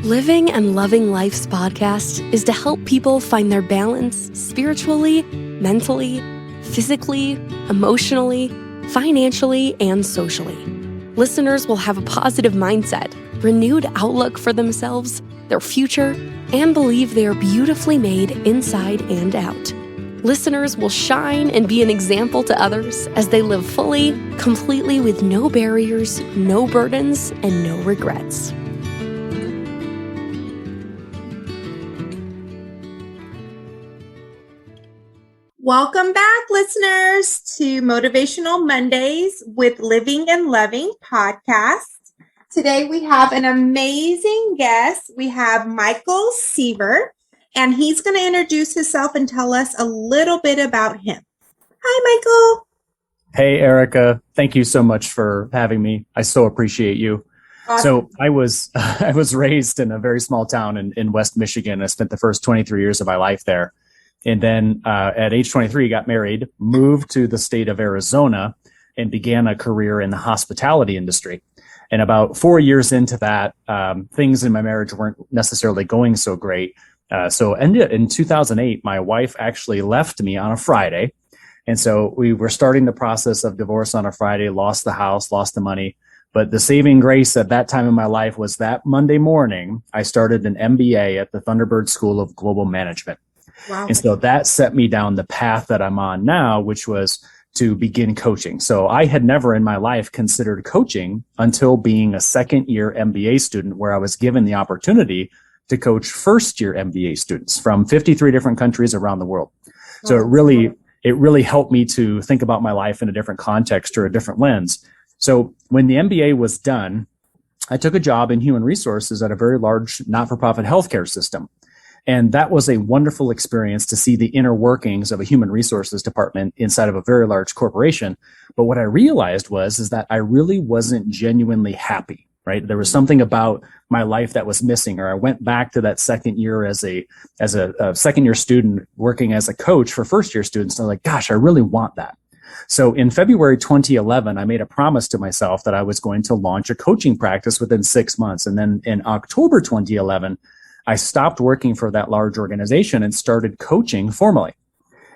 Living and Loving Life's podcast is to help people find their balance spiritually, mentally, physically, emotionally, financially, and socially. Listeners will have a positive mindset, renewed outlook for themselves, their future, and believe they are beautifully made inside and out. Listeners will shine and be an example to others as they live fully, completely with no barriers, no burdens, and no regrets. Welcome back, listeners, to Motivational Mondays with Living and Loving podcast. Today we have an amazing guest. We have Michael Seaver, and he's going to introduce himself and tell us a little bit about him. Hi, Michael. Hey, Erica. Thank you so much for having me. I so appreciate you. Awesome. So I was raised in a very small town in West Michigan. I spent the first 23 years of my life there. And then at age 23, got married, moved to the state of Arizona, and began a career in the hospitality industry. And about 4 years into that, things in my marriage weren't necessarily going so great. So ended in 2008, my wife actually left me on a Friday. And so we were starting the process of divorce on a Friday, lost the house, lost the money. But the saving grace at that time in my life was that Monday morning, I started an MBA at the Thunderbird School of Global Management. Wow. And so that set me down the path that I'm on now, which was to begin coaching. So I had never in my life considered coaching until being a second year MBA student, where I was given the opportunity to coach first year MBA students from 53 different countries around the world. So it really helped me to think about my life in a different context or a different lens. So when the MBA was done, I took a job in human resources at a very large not-for-profit healthcare system. And that was a wonderful experience to see the inner workings of a human resources department inside of a very large corporation. But what I realized is that I really wasn't genuinely happy, right? There was something about my life that was missing, or I went back to that second year as a second year student working as a coach for first year students. And I was like, gosh, I really want that. So in February 2011, I made a promise to myself that I was going to launch a coaching practice within 6 months. And then in October 2011, I stopped working for that large organization and started coaching formally.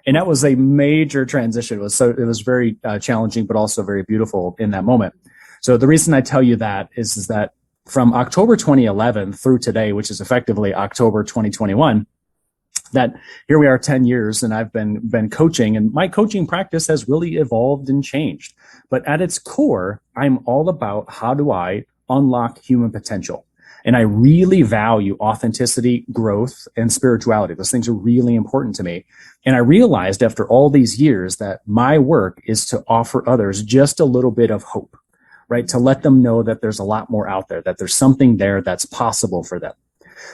And that was a major transition. It was very challenging, but also very beautiful in that moment. So the reason I tell you that is that from October 2011 through today, which is effectively October 2021, that here we are 10 years and I've been coaching, and my coaching practice has really evolved and changed. But at its core, I'm all about how do I unlock human potential? And I really value authenticity, growth, and spirituality. Those things are really important to me. And I realized after all these years that my work is to offer others just a little bit of hope, right? To let them know that there's a lot more out there, that there's something there that's possible for them.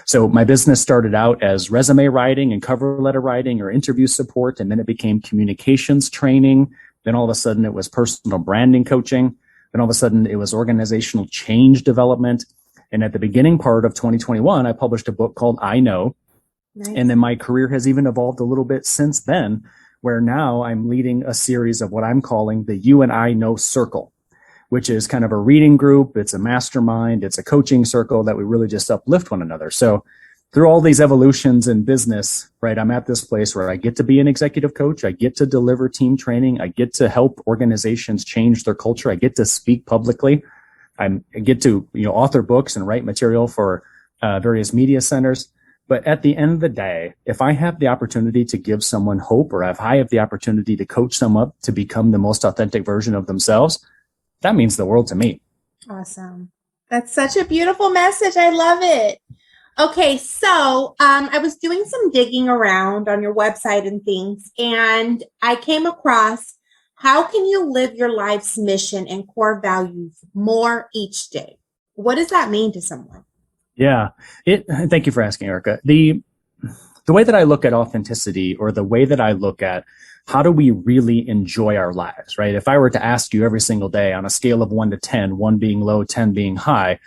So my business started out as resume writing and cover letter writing or interview support. And then it became communications training. Then all of a sudden it was personal branding coaching. Then all of a sudden it was organizational change development. And at the beginning part of 2021, I published a book called I Know. Nice. And then my career has even evolved a little bit since then, where now I'm leading a series of what I'm calling the You and I Know Circle, which is kind of a reading group. It's a mastermind. It's a coaching circle that we really just uplift one another. So through all these evolutions in business, right, I'm at this place where I get to be an executive coach. I get to deliver team training. I get to help organizations change their culture. I get to speak publicly. I get to, author books and write material for various media centers. But at the end of the day, if I have the opportunity to give someone hope, or if I have the opportunity to coach someone up to become the most authentic version of themselves, that means the world to me. Awesome. That's such a beautiful message. I love it. Okay, so I was doing some digging around on your website and things, and I came across, how can you live your life's mission and core values more each day? What does that mean to someone? Yeah, thank you for asking, Erica. The way that I look at authenticity, or the way that I look at how do we really enjoy our lives, right? If I were to ask you every single day on a scale of 1 to 10, 1 being low, 10 being high,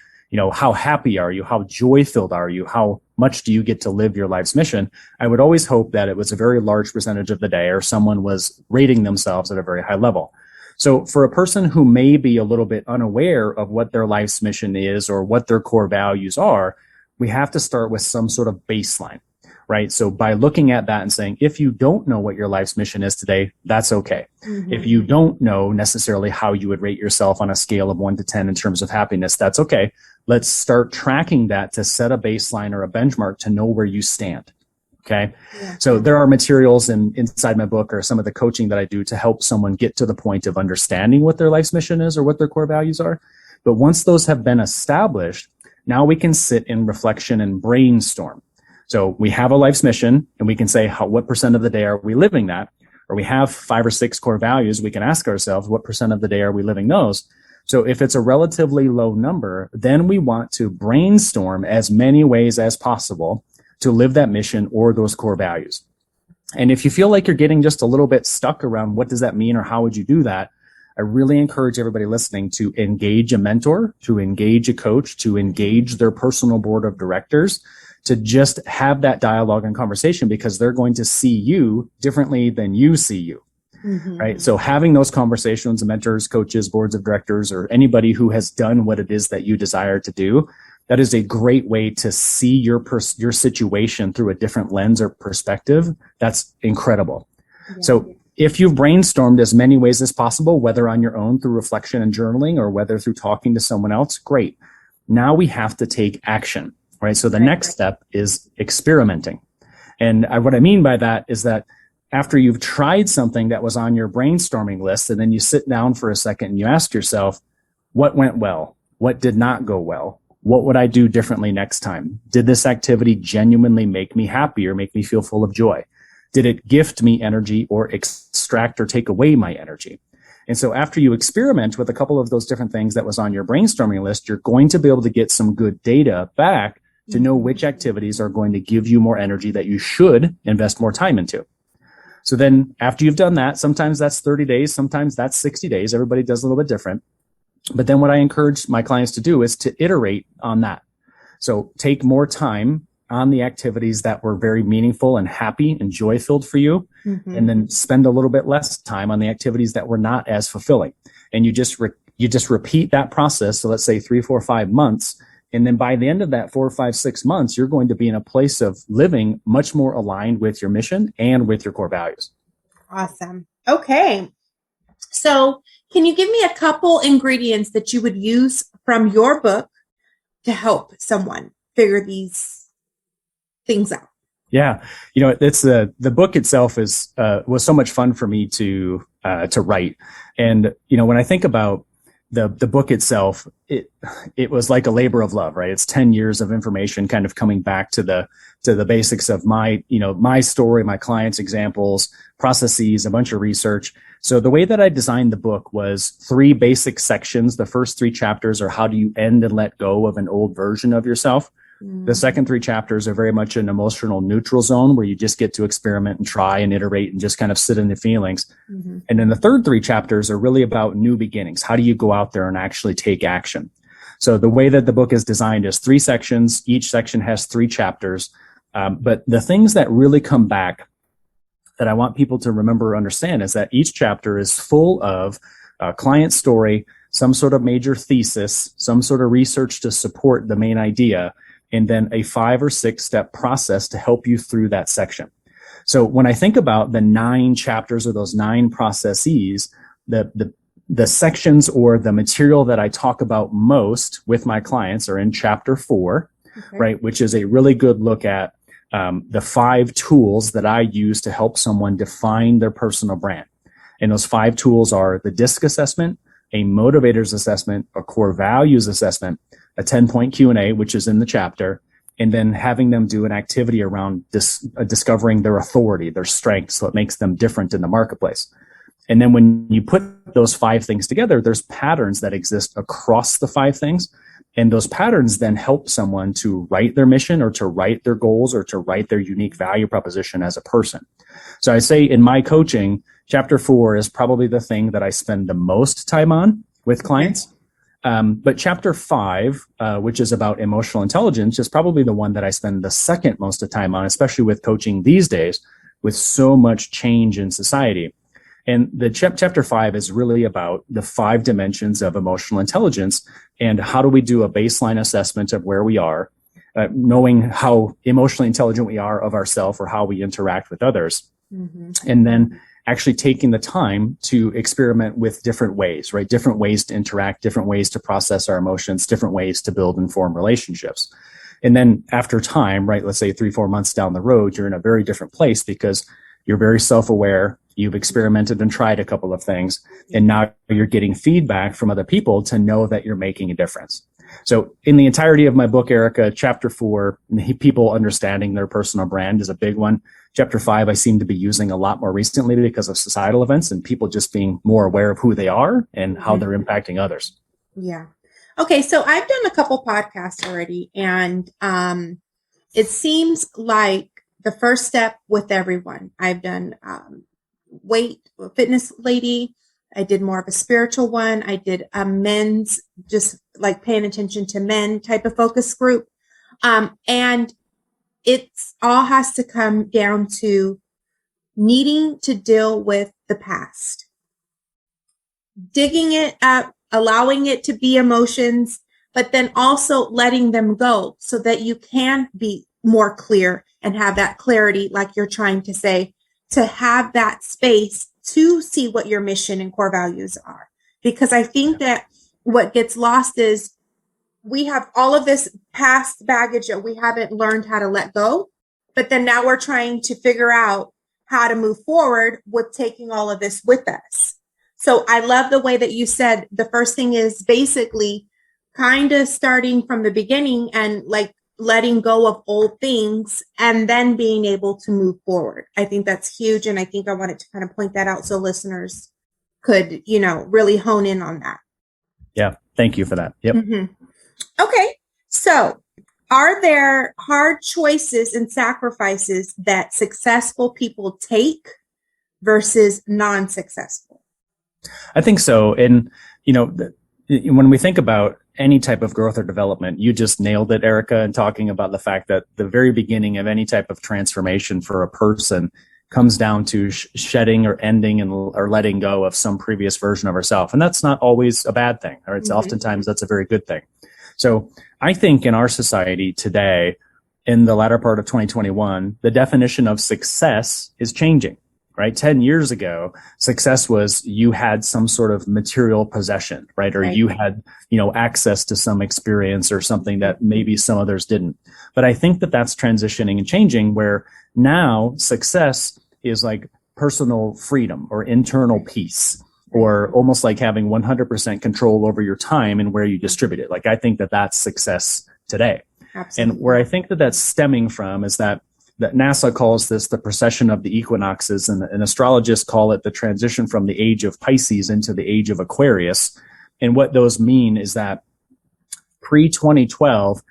how happy are you? How joy-filled are you? How much do you get to live your life's mission? I would always hope that it was a very large percentage of the day, or someone was rating themselves at a very high level. So for a person who may be a little bit unaware of what their life's mission is or what their core values are, we have to start with some sort of baseline, right? So by looking at that and saying, if you don't know what your life's mission is today, that's okay. Mm-hmm. If you don't know necessarily how you would rate yourself on a scale of 1 to 10 in terms of happiness, that's okay. Let's start tracking that to set a baseline or a benchmark to know where you stand. Okay. Yeah. So there are materials inside my book or some of the coaching that I do to help someone get to the point of understanding what their life's mission is or what their core values are. But once those have been established, now we can sit in reflection and brainstorm. So we have a life's mission and we can say, what percent of the day are we living that? Or we have 5 or 6 core values. We can ask ourselves, what percent of the day are we living those? So if it's a relatively low number, then we want to brainstorm as many ways as possible to live that mission or those core values. And if you feel like you're getting just a little bit stuck around what does that mean or how would you do that, I really encourage everybody listening to engage a mentor, to engage a coach, to engage their personal board of directors, to just have that dialogue and conversation because they're going to see you differently than you see you. Mm-hmm. Right. So having those conversations, mentors, coaches, boards of directors, or anybody who has done what it is that you desire to do, that is a great way to see your situation through a different lens or perspective. That's incredible. Yeah. So if you've brainstormed as many ways as possible, whether on your own through reflection and journaling or whether through talking to someone else, great. Now we have to take action, right? So the next step is experimenting. And what I mean by that is that after you've tried something that was on your brainstorming list, and then you sit down for a second and you ask yourself, what went well? What did not go well? What would I do differently next time? Did this activity genuinely make me happy or make me feel full of joy? Did it gift me energy or extract or take away my energy? And so after you experiment with a couple of those different things that was on your brainstorming list, you're going to be able to get some good data back to know which activities are going to give you more energy that you should invest more time into. So then after you've done that, sometimes that's 30 days, sometimes that's 60 days. Everybody does a little bit different. But then what I encourage my clients to do is to iterate on that. So take more time on the activities that were very meaningful and happy and joy-filled for you, and then spend a little bit less time on the activities that were not as fulfilling. And you just repeat that process. So let's say 3, 4, 5 months. And then by the end of that 4, 5, 6 months, you're going to be in a place of living much more aligned with your mission and with your core values. Awesome. Okay. So can you give me a couple ingredients that you would use from your book to help someone figure these things out? Yeah. You know, it's the book itself was so much fun for me to write. And, you know, when I think about the book itself, it was like a labor of love, right? It's 10 years of information kind of coming back to the basics of my story, my clients' examples, processes, a bunch of research. So the way that I designed the book was 3 basic sections. The first 3 chapters are how do you end and let go of an old version of yourself. The second 3 chapters are very much an emotional neutral zone where you just get to experiment and try and iterate and just kind of sit in the feelings. And then the third 3 chapters are really about new beginnings. How do you go out there and actually take action? So the way that the book is designed is 3 sections. Each section has 3 chapters. But the things that really come back that I want people to remember or understand is that each chapter is full of a client story, some sort of major thesis, some sort of research to support the main idea, and then a 5 or 6 step process to help you through that section. So when I think about the 9 chapters or those 9 processes, the sections or the material that I talk about most with my clients are in chapter 4, right? Which is a really good look at the 5 tools that I use to help someone define their personal brand. And those 5 tools are the DISC assessment, a motivators assessment, a core values assessment, a 10-point Q&A, which is in the chapter, and then having them do an activity around discovering their authority, their strengths, what makes them different in the marketplace. And then when you put those 5 things together, there's patterns that exist across the 5 things. And those patterns then help someone to write their mission or to write their goals or to write their unique value proposition as a person. So I say in my coaching, chapter 4 is probably the thing that I spend the most time on with clients. But chapter 5, which is about emotional intelligence, is probably the one that I spend the second most of the time on, especially with coaching these days with so much change in society. And the chapter 5 is really about the 5 dimensions of emotional intelligence and how do we do a baseline assessment of where we are, knowing how emotionally intelligent we are of ourselves or how we interact with others. And then actually taking the time to experiment with different ways, right? Different ways to interact, different ways to process our emotions, different ways to build and form relationships. And then after time, right, let's say 3-4 months down the road, you're in a very different place because you're very self-aware. You've experimented and tried a couple of things, and now you're getting feedback from other people to know that you're making a difference. So in the entirety of my book, Erica, chapter 4, people understanding their personal brand is a big one. Chapter 5, I seem to be using a lot more recently because of societal events and people just being more aware of who they are and how they're impacting others. Yeah. Okay. So I've done a couple podcasts already, and it seems like the first step with everyone. I've done fitness lady. I did more of a spiritual one. I did a men's, just like paying attention to men type of focus group. And it's all has to come down to needing to deal with the past, digging it up, allowing it to be emotions, but then also letting them go so that you can be more clear and have that clarity, like you're trying to say, to have that space to see what your mission and core values are. Because I think that what gets lost is we have all of this past baggage that we haven't learned how to let go. But then now we're trying to figure out how to move forward with taking all of this with us. So I love the way that you said the first thing is basically kind of starting from the beginning and like letting go of old things and then being able to move forward. I think that's huge. And I think I wanted to kind of point that out so listeners could, really hone in on that. Yeah. Thank you for that. Yep. Okay. So are there hard choices and sacrifices that successful people take versus non-successful? I think so. And, when we think about any type of growth or development, you just nailed it, Erica, in talking about the fact that the very beginning of any type of transformation for a person comes down to shedding or ending or letting go of some previous version of ourselves. And that's not always a bad thing, or it's oftentimes that's a very good thing. So I think in our society today, in the latter part of 2021, the definition of success is changing. Right? 10 years ago, success was you had some sort of material possession, right? Or you had, access to some experience or something that maybe some others didn't. But I think that that's transitioning and changing, where now success is like personal freedom or internal peace, or almost like having 100% control over your time and where you distribute it. Like, I think that that's success today. Absolutely. And where I think that that's stemming from is that NASA calls this the precession of the equinoxes, and astrologists call it the transition from the age of Pisces into the age of Aquarius. And what those mean is that pre-2012,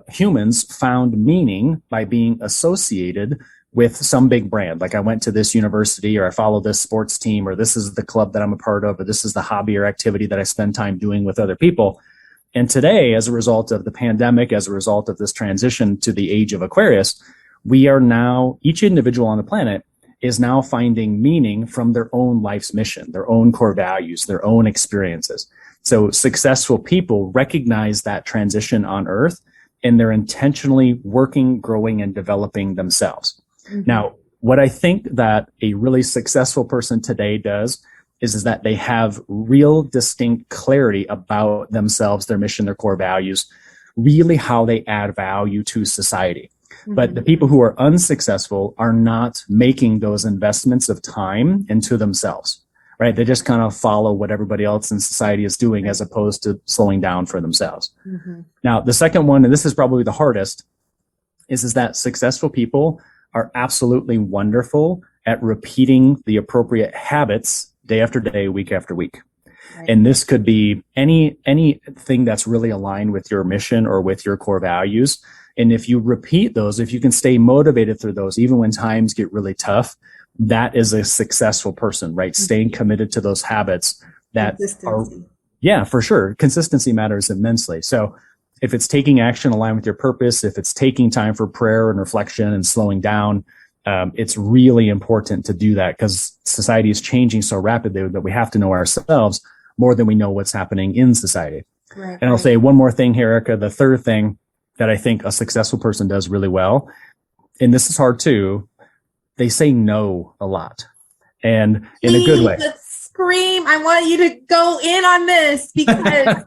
humans found meaning by being associated with some big brand. Like, I went to this university, or I follow this sports team, or this is the club that I'm a part of, or this is the hobby or activity that I spend time doing with other people. And today, as a result of the pandemic, as a result of this transition to the age of Aquarius, we are now, each individual on the planet is now finding meaning from their own life's mission, their own core values, their own experiences. So successful people recognize that transition on Earth, and they're intentionally working, growing, and developing themselves. Now, what I think that a really successful person today does is that they have real distinct clarity about themselves, their mission, their core values, really how they add value to society. But the people who are unsuccessful are not making those investments of time into themselves, right? They just kind of follow what everybody else in society is doing, as opposed to slowing down for themselves. Now, the second one, and this is probably the hardest, is that successful people are absolutely wonderful at repeating the appropriate habits day after day, week after week. Right. And this could be anything that's really aligned with your mission or with your core values. And if you repeat those, if you can stay motivated through those, even when times get really tough, that is a successful person, right? Staying committed to those habits that are, yeah, for sure. Consistency matters immensely. So if it's taking action aligned with your purpose, if it's taking time for prayer and reflection and slowing down, it's really important to do that, because society is changing so rapidly that we have to know ourselves more than we know what's happening in society. Right, and I'll say one more thing here, Erica. The third thing that I think a successful person does really well, and this is hard too, they say no a lot, and in a good way. Scream. I want you to go in on this, because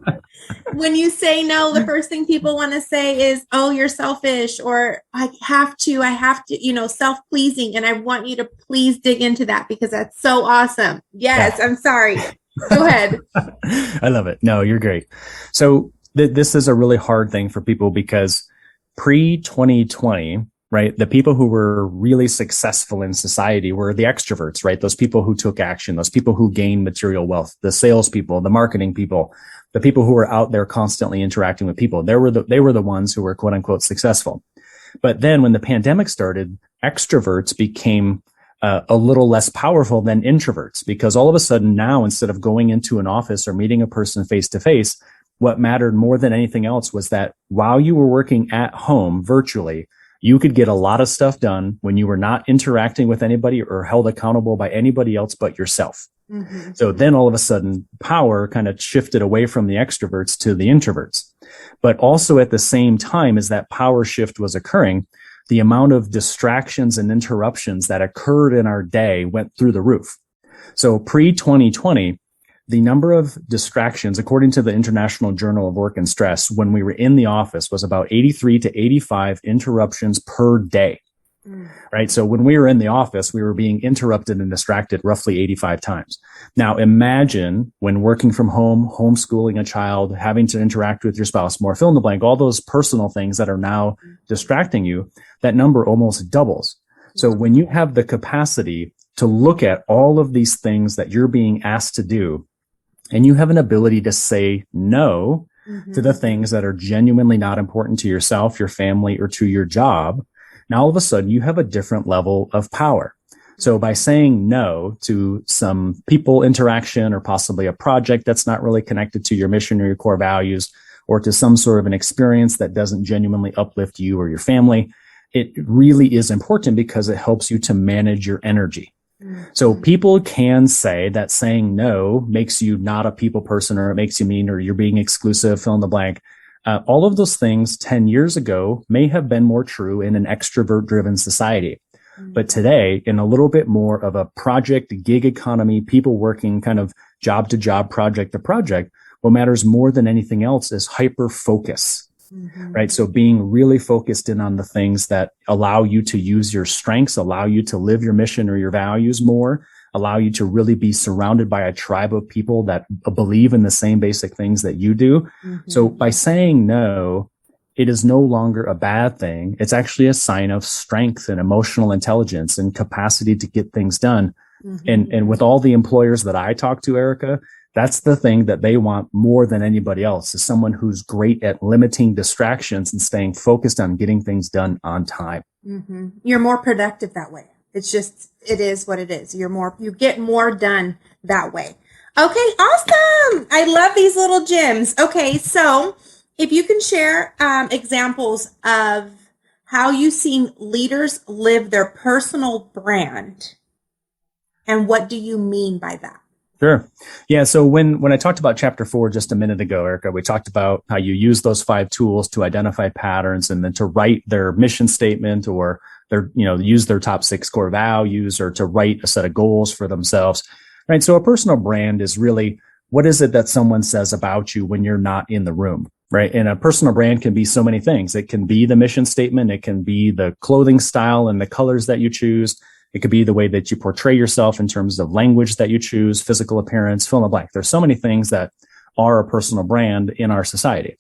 when you say no, the first thing people want to say is, oh, you're selfish, or I have to, self-pleasing. And I want you to please dig into that, because that's so awesome. Yes. Yeah. I'm sorry. Go ahead. I love it. No, you're great. So this is a really hard thing for people, because pre-2020, right, the people who were really successful in society were the extroverts, right? Those people who took action, those people who gained material wealth, the salespeople, the marketing people, the people who were out there constantly interacting with people. They were the ones who were quote unquote successful. But then when the pandemic started, extroverts became a little less powerful than introverts, because all of a sudden now, instead of going into an office or meeting a person face to face, what mattered more than anything else was that while you were working at home virtually, you could get a lot of stuff done when you were not interacting with anybody or held accountable by anybody else but yourself. Mm-hmm. So then all of a sudden, power kind of shifted away from the extroverts to the introverts. But also at the same time as that power shift was occurring, the amount of distractions and interruptions that occurred in our day went through the roof. So pre-2020, the number of distractions, according to the International Journal of Work and Stress, when we were in the office was about 83 to 85 interruptions per day, right? So when we were in the office, we were being interrupted and distracted roughly 85 times. Now imagine when working from home, homeschooling a child, having to interact with your spouse, more fill in the blank, all those personal things that are now distracting you, that number almost doubles. So when you have the capacity to look at all of these things that you're being asked to do, and you have an ability to say no to the things that are genuinely not important to yourself, your family, or to your job, now all of a sudden you have a different level of power. So by saying no to some people interaction, or possibly a project that's not really connected to your mission or your core values, or to some sort of an experience that doesn't genuinely uplift you or your family, it really is important, because it helps you to manage your energy. So people can say that saying no makes you not a people person, or it makes you mean, or you're being exclusive, fill in the blank. All of those things 10 years ago may have been more true in an extrovert driven society. But today, in a little bit more of a project gig economy, people working kind of job to job, project to project, what matters more than anything else is hyper focus. Right. So being really focused in on the things that allow you to use your strengths, allow you to live your mission or your values more, allow you to really be surrounded by a tribe of people that believe in the same basic things that you do. So by saying no, it is no longer a bad thing. It's actually a sign of strength and emotional intelligence and capacity to get things done. And with all the employers that I talk to, Erica, that's the thing that they want more than anybody else, is someone who's great at limiting distractions and staying focused on getting things done on time. You're more productive that way. It is what it is. You get more done that way. Okay. Awesome. I love these little gems. Okay. So if you can share examples of how you've seen leaders live their personal brand, and what do you mean by that? Sure. Yeah. So when I talked about chapter 4 just a minute ago, Erica, we talked about how you use those 5 tools to identify patterns, and then to write their mission statement, or use their top 6 core values, or to write a set of goals for themselves. Right. So a personal brand is really, what is it that someone says about you when you're not in the room? Right. And a personal brand can be so many things. It can be the mission statement. It can be the clothing style and the colors that you choose. It could be the way that you portray yourself in terms of language that you choose, physical appearance, fill in the blank. There's so many things that are a personal brand in our society.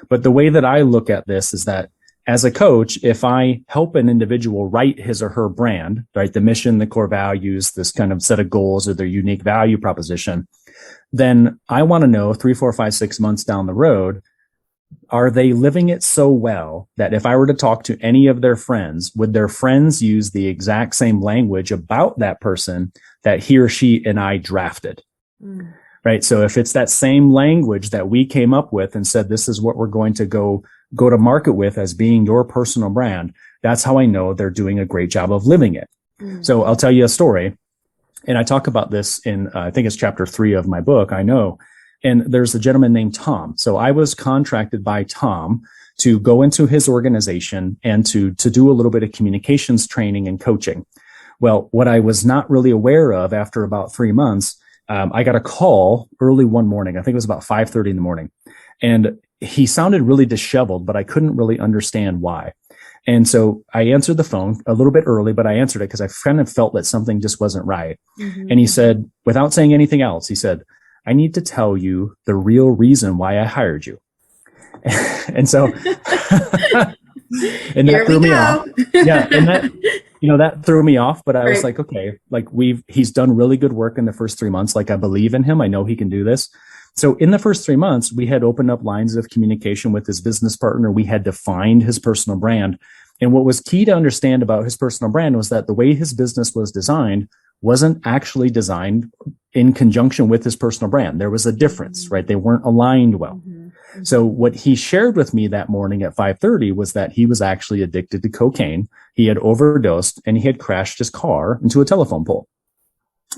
But the way that I look at this is that as a coach, if I help an individual write his or her brand, right, the mission, the core values, this kind of set of goals, or their unique value proposition, then I want to know 3, 4, 5, 6 months down the road, are they living it so well that if I were to talk to any of their friends, would their friends use the exact same language about that person that he or she and I drafted? Right. So if it's that same language that we came up with and said, this is what we're going to go to market with as being your personal brand, that's how I know they're doing a great job of living it. So I'll tell you a story. And I talk about this in, I think it's chapter 3 of my book, I Know. And there's a gentleman named Tom. So I was contracted by Tom to go into his organization and to do a little bit of communications training and coaching. Well, what I was not really aware of after about 3 months, I got a call early one morning. I think it was about 5:30 in the morning. And he sounded really disheveled, but I couldn't really understand why. And so I answered the phone a little bit early, but I answered it because I kind of felt that something just wasn't right. Mm-hmm. And he said, without saying anything else, he said, "I need to tell you the real reason why I hired you." And so, and that threw me off. Yeah. And that threw me off, but I was like, okay, like he's done really good work in the first 3 months. Like I believe in him. I know he can do this. So in the first 3 months, we had opened up lines of communication with his business partner. We had defined his personal brand. And what was key to understand about his personal brand was that the way his business was designed wasn't actually designed in conjunction with his personal brand. There was a difference, right? They weren't aligned well. Mm-hmm. So what he shared with me that morning at 5:30 was that he was actually addicted to cocaine. He had overdosed and he had crashed his car into a telephone pole.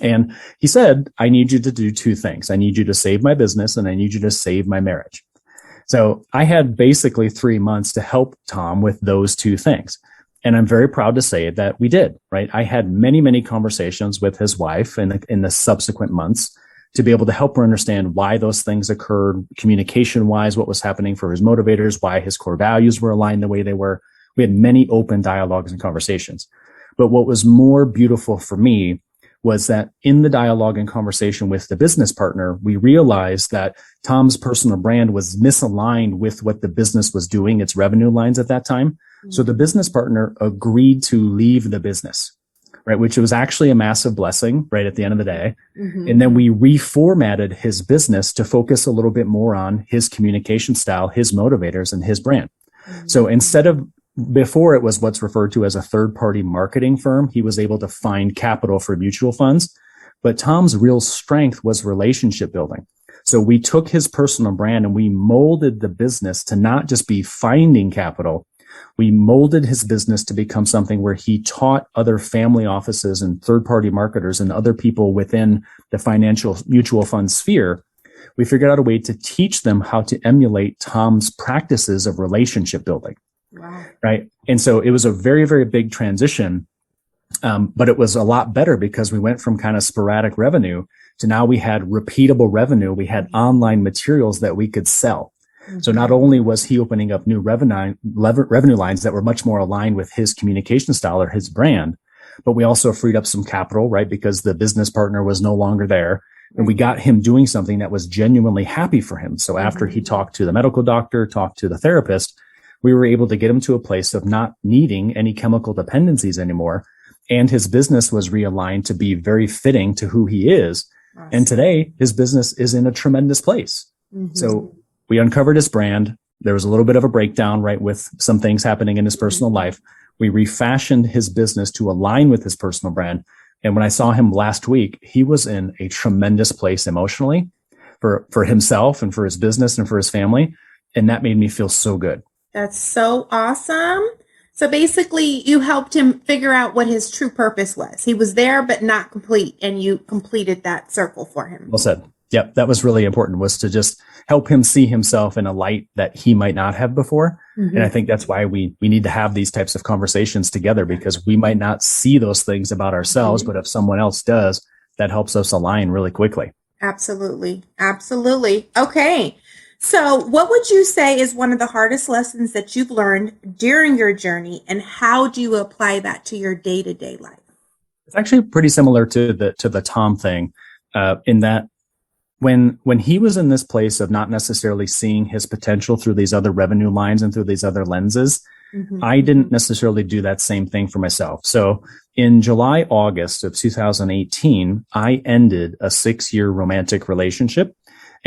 And he said, "I need you to do two things. I need you to save my business and I need you to save my marriage." So I had basically 3 months to help Tom with those two things. And I'm very proud to say that we did, right? I had many, many conversations with his wife in the subsequent months to be able to help her understand why those things occurred, communication wise, what was happening for his motivators, why his core values were aligned the way they were. We had many open dialogues and conversations. But what was more beautiful for me was that in the dialogue and conversation with the business partner, we realized that Tom's personal brand was misaligned with what the business was doing, its revenue lines at that time. Mm-hmm. So the business partner agreed to leave the business, right? Which was actually a massive blessing right at the end of the day. Mm-hmm. And then we reformatted his business to focus a little bit more on his communication style, his motivators, and his brand. Mm-hmm. So instead of before it was what's referred to as a third-party marketing firm, he was able to find capital for mutual funds. But Tom's real strength was relationship building. So we took his personal brand and we molded the business to not just be finding capital. We molded his business to become something where he taught other family offices and third-party marketers and other people within the financial mutual fund sphere. We figured out a way to teach them how to emulate Tom's practices of relationship building. Wow. Right. And so it was a very, very big transition. But it was a lot better because we went from kind of sporadic revenue to now we had repeatable revenue. We had online materials that we could sell. Mm-hmm. So not only was he opening up new revenue lines that were much more aligned with his communication style or his brand, but we also freed up some capital, right? Because the business partner was no longer there. And we got him doing something that was genuinely happy for him. So after he talked to the medical doctor, talked to the therapist, we were able to get him to a place of not needing any chemical dependencies anymore. And his business was realigned to be very fitting to who he is. Awesome. And today his business is in a tremendous place. Mm-hmm. So we uncovered his brand. There was a little bit of a breakdown, right? With some things happening in his personal life. We refashioned his business to align with his personal brand. And when I saw him last week, he was in a tremendous place emotionally for himself and for his business and for his family. And that made me feel so good. That's so awesome. So basically, you helped him figure out what his true purpose was. He was there, but not complete, and you completed that circle for him. Well said. Yep, that was really important, was to just help him see himself in a light that he might not have before. Mm-hmm. And I think that's why we need to have these types of conversations together, because we might not see those things about ourselves, but if someone else does, that helps us align really quickly. Absolutely. Absolutely. Okay. So what would you say is one of the hardest lessons that you've learned during your journey, and how do you apply that to your day-to-day life? It's actually pretty similar to the Tom thing, in that when he was in this place of not necessarily seeing his potential through these other revenue lines and through these other lenses, mm-hmm. I didn't necessarily do that same thing for myself. So in July, August of 2018, I ended a 6-year romantic relationship.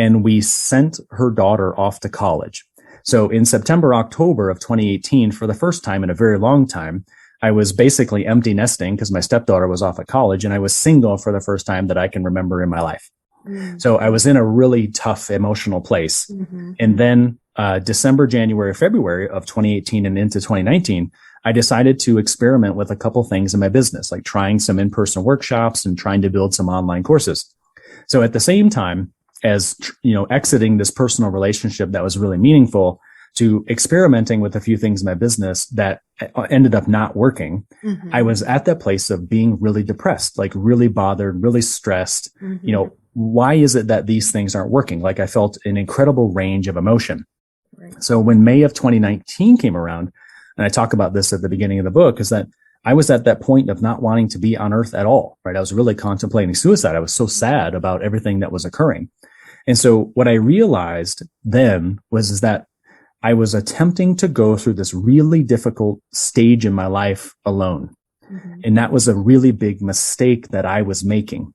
And we sent her daughter off to college. So in September, October of 2018, for the first time in a very long time, I was basically empty nesting because my stepdaughter was off at college, and I was single for the first time that I can remember in my life. Mm-hmm. So I was in a really tough emotional place. Mm-hmm. And then December, January, February of 2018 and into 2019, I decided to experiment with a couple things in my business, like trying some in-person workshops and trying to build some online courses. So at the same time, as, exiting this personal relationship that was really meaningful to experimenting with a few things in my business that ended up not working, I was at that place of being really depressed, like really bothered, really stressed. Why is it that these things aren't working? Like I felt an incredible range of emotion. Right. So when May of 2019 came around, and I talk about this at the beginning of the book, is that I was at that point of not wanting to be on earth at all, right? I was really contemplating suicide. I was so sad about everything that was occurring. And so what I realized then is that I was attempting to go through this really difficult stage in my life alone. And that was a really big mistake that I was making.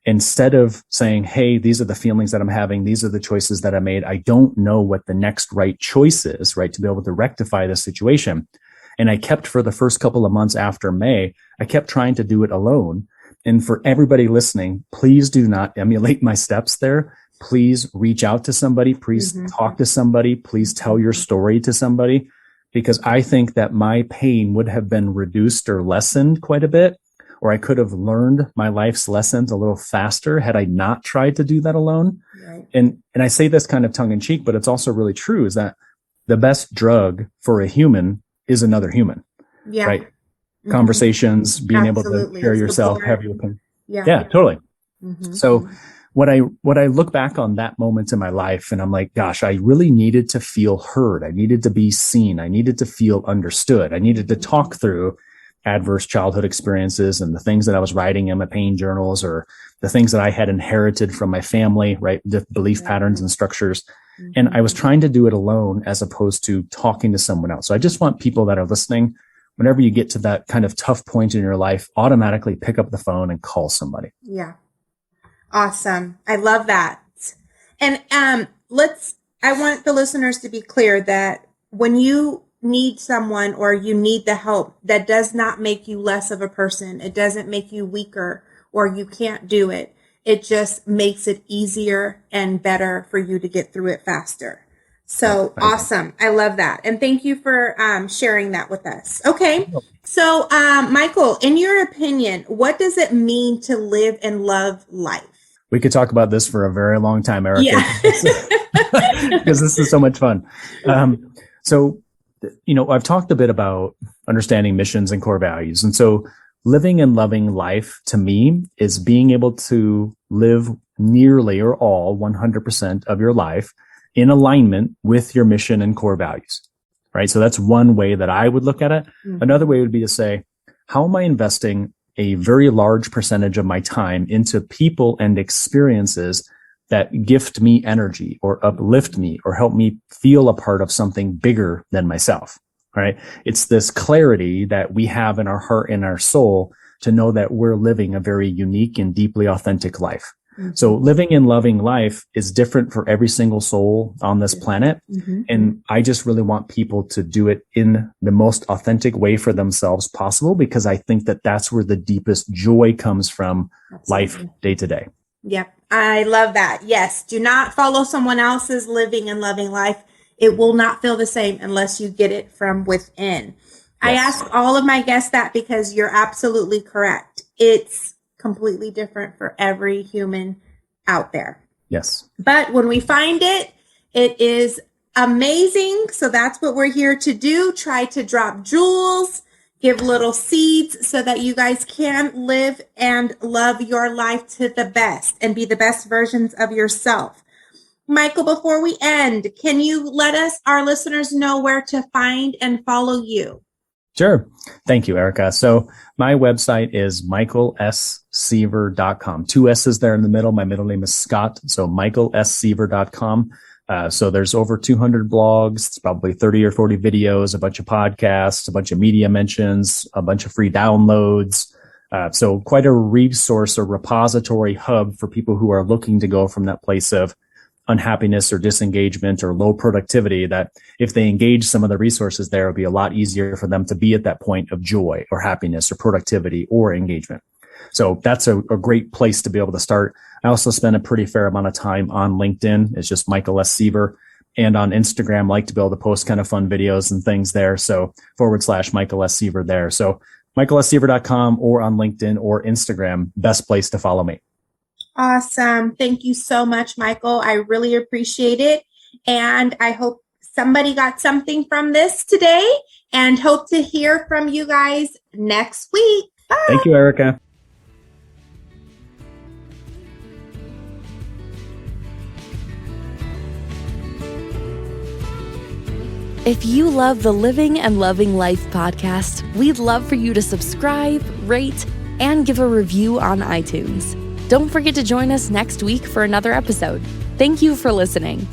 Instead of saying, hey, these are the feelings that I'm having, these are the choices that I made, I don't know what the next right choice is, right, to be able to rectify the situation. And I kept, for the first couple of months after May, I kept trying to do it alone. And for everybody listening, please do not emulate my steps there. Please reach out to somebody. Please talk to somebody. Please tell your story to somebody, because I think that my pain would have been reduced or lessened quite a bit, or I could have learned my life's lessons a little faster had I not tried to do that alone. Right. And I say this kind of tongue in cheek, but it's also really true, is that the best drug for a human is another human. Yeah. Right. Conversations, being able to share yourself, have your opinion. Yeah, totally. So when I look back on that moment in my life, and I'm like, gosh, I really needed to feel heard. I needed to be seen. I needed to feel understood. I needed to talk through adverse childhood experiences and the things that I was writing in my pain journals, or the things that I had inherited from my family, right? The belief patterns and structures. And I was trying to do it alone as opposed to talking to someone else. So I just want people that are listening, whenever you get to that kind of tough point in your life, automatically pick up the phone and call somebody. Yeah. Awesome. I love that. And I want the listeners to be clear that when you need someone or you need the help, that does not make you less of a person. It doesn't make you weaker or you can't do it. It just makes it easier and better for you to get through it faster. So awesome. I love that. And thank you for sharing that with us. Okay. So, Michael, in your opinion, what does it mean to live and love life? We could talk about this for a very long time, Erica. Yeah. Because this is so much fun. So, I've talked a bit about understanding missions and core values. And so living and loving life to me is being able to live nearly or all 100% of your life in alignment with your mission and core values, right? So that's one way that I would look at it. Another way would be to say, how am I investing a very large percentage of my time into people and experiences that gift me energy or uplift me or help me feel a part of something bigger than myself, right? It's this clarity that we have in our heart and our soul to know that we're living a very unique and deeply authentic life. So living and loving life is different for every single soul on this planet. And I just really want people to do it in the most authentic way for themselves possible, because I think that that's where the deepest joy comes from. Life day to day. Yep. I love that. Yes. Do not follow someone else's living and loving life. It will not feel the same unless you get it from within. Yes. I ask all of my guests that because you're absolutely correct. It's completely different for every human out there. Yes. But when we find it, it is amazing. So that's what we're here to do. Try to drop jewels, give little seeds so that you guys can live and love your life to the best and be the best versions of yourself. Michael, before we end, can you let our listeners know where to find and follow you? Sure. Thank you, Erica. So my website is michaelsseaver.com. 2 S's there in the middle. My middle name is Scott. So michaelsseaver.com. So there's over 200 blogs. It's probably 30 or 40 videos, a bunch of podcasts, a bunch of media mentions, a bunch of free downloads. So quite a resource or repository hub for people who are looking to go from that place of unhappiness or disengagement or low productivity, that if they engage some of the resources there, it'll be a lot easier for them to be at that point of joy or happiness or productivity or engagement. So that's a great place to be able to start. I also spend a pretty fair amount of time on LinkedIn. It's just Michael S. Seaver. And on Instagram, like to be able to post kind of fun videos and things there. So / Michael S. Seaver there. So michaelsseaver.com or on LinkedIn or Instagram, best place to follow me. Awesome. Thank you so much, Michael. I really appreciate it. And I hope somebody got something from this today and hope to hear from you guys next week. Bye. Thank you, Erica. If you love the Living and Loving Life podcast, we'd love for you to subscribe, rate, and give a review on iTunes. Don't forget to join us next week for another episode. Thank you for listening.